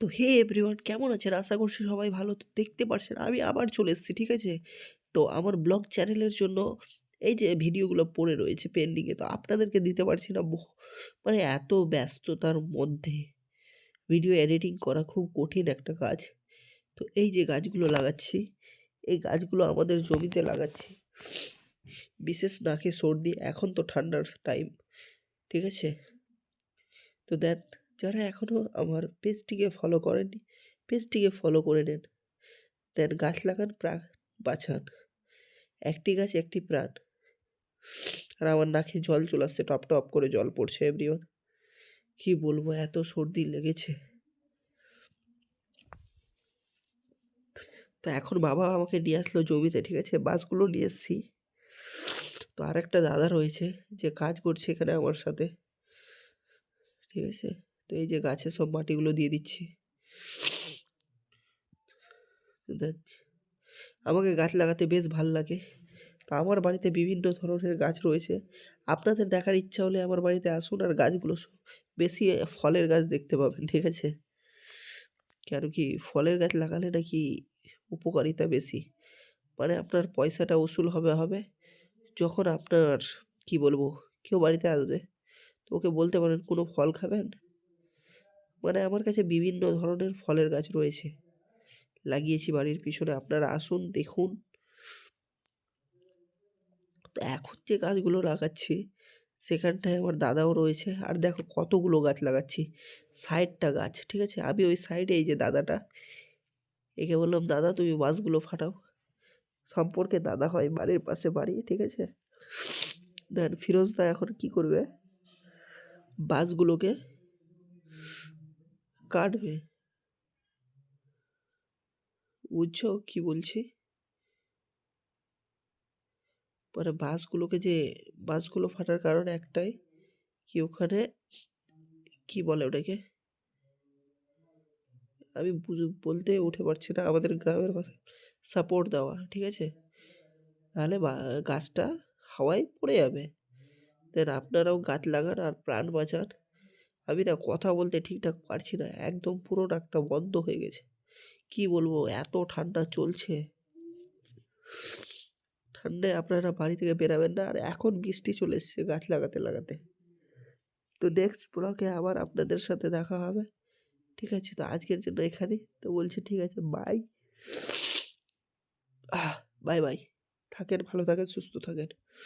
তো হে এভরিওয়ান, কেমন আছেন? আশা করছি সবাই ভালো। তো দেখতে পারছেন আমি আবার চলে এসেছি, ঠিক আছে? তো আমার ব্লগ চ্যানেলের জন্য এই যে ভিডিওগুলো পড়ে রয়েছে পেন্ডিং এ, তো আপনাদেরকে দিতে পারছি না। মানে এত ব্যস্ততার মধ্যে ভিডিও এডিটিং করা খুব কঠিন একটা কাজ। তো এই যে গাছগুলো লাগাচ্ছি, এই গাছগুলো আমাদের জমিতে লাগাচ্ছি। বিশেষ নাকে সর্দি, এখন তো ঠান্ডার টাইম, ঠিক আছে? তো যারা এখনও আমার পেজটিকে ফলো করেননি, পেজটিকে ফলো করে নেন। গাছ লাগান, প্রাণ বাঁচান। একটি গাছ একটি প্রাণ। আর আমার নাকে জল চলে আসছে, টপ টপ করে জল পড়ছে এভরিওয়ান। কি বলবো, এত সর্দি লেগেছে। তো এখন বাবা আমাকে নিয়ে আসলো জমিতে, ঠিক আছে? বাঁশগুলো নিয়ে এসছি। তো আরেকটা দাদা রয়েছে যে কাজ করছে এখানে আমার সাথে, ঠিক আছে? তো এই যে গাছে সব মাটিগুলো দিয়ে দিচ্ছি। আমাকে গাছ লাগাতে বেশ ভাল লাগে। তো আমার বাড়িতে বিভিন্ন ধরনের গাছ রয়েছে। আপনাদের দেখার ইচ্ছা হলে আমার বাড়িতে আসুন, আর গাছগুলো বেশি ফলের গাছ দেখতে পাবেন, ঠিক আছে? কেন কি ফলের গাছ লাগালে নাকি উপকারিতা বেশি। মানে আপনার পয়সাটা উসুল হবে যখন আপনার, কি বলবো, কেউ বাড়িতে আসবে তো ওকে বলতে পারেন কোনো ফল খাবেন। মানে আমার কাছে বিভিন্ন ধরনের ফলের গাছ রয়েছে, লাগিয়েছি বাড়ির পিছনে। আপনারা আসুন, দেখুন। তো এখন যে গাছগুলো লাগাচ্ছি সেখানটায় আমার দাদাও রয়েছে। আর দেখো কতগুলো গাছ লাগাচ্ছি, 60টা গাছ, ঠিক আছে? আমি ওই সাইডে, এই যে দাদাটা, একে বললাম দাদা তুমি বাঁশগুলো ফাটাও। সম্পর্কে দাদা হয়, বাড়ির পাশে বাড়ি, ঠিক আছে? দেন ফিরোজদা এখন কি করবে, বাঁশগুলোকে কাটবে। বুঝছো কি বলছি? মানে বাঁশগুলো ফাটার কারণ একটাই, কি ওখানে, কি বলে ওটাকে, আমি বলতে উঠে পারছি না আমাদের গ্রামের কথা, সাপোর্ট দেওয়া, ঠিক আছে? তাহলে গাছটা হাওয়ায় পড়ে যাবে। দেন আপনারাও গাছ লাগান আর প্রাণ বাঁচান। আমি না কথা বলতে ঠিকঠাক পারছি না, একদম পুরো নাকটা বন্ধ হয়ে গেছে। কি বলবো, এত ঠান্ডা চলছে। ঠান্ডায় আপনারা বাড়ি থেকে বেরাবেন না। আর এখন বৃষ্টি চলে এসছে গাছ লাগাতে লাগাতে। তো নেক্সট ব্লগে আবার আপনাদের সাথে দেখা হবে, ঠিক আছে? তো আজকের জন্য এখানে তো বলছি, ঠিক আছে, বাই বাই বাই। থাকেন, ভালো থাকেন, সুস্থ থাকেন।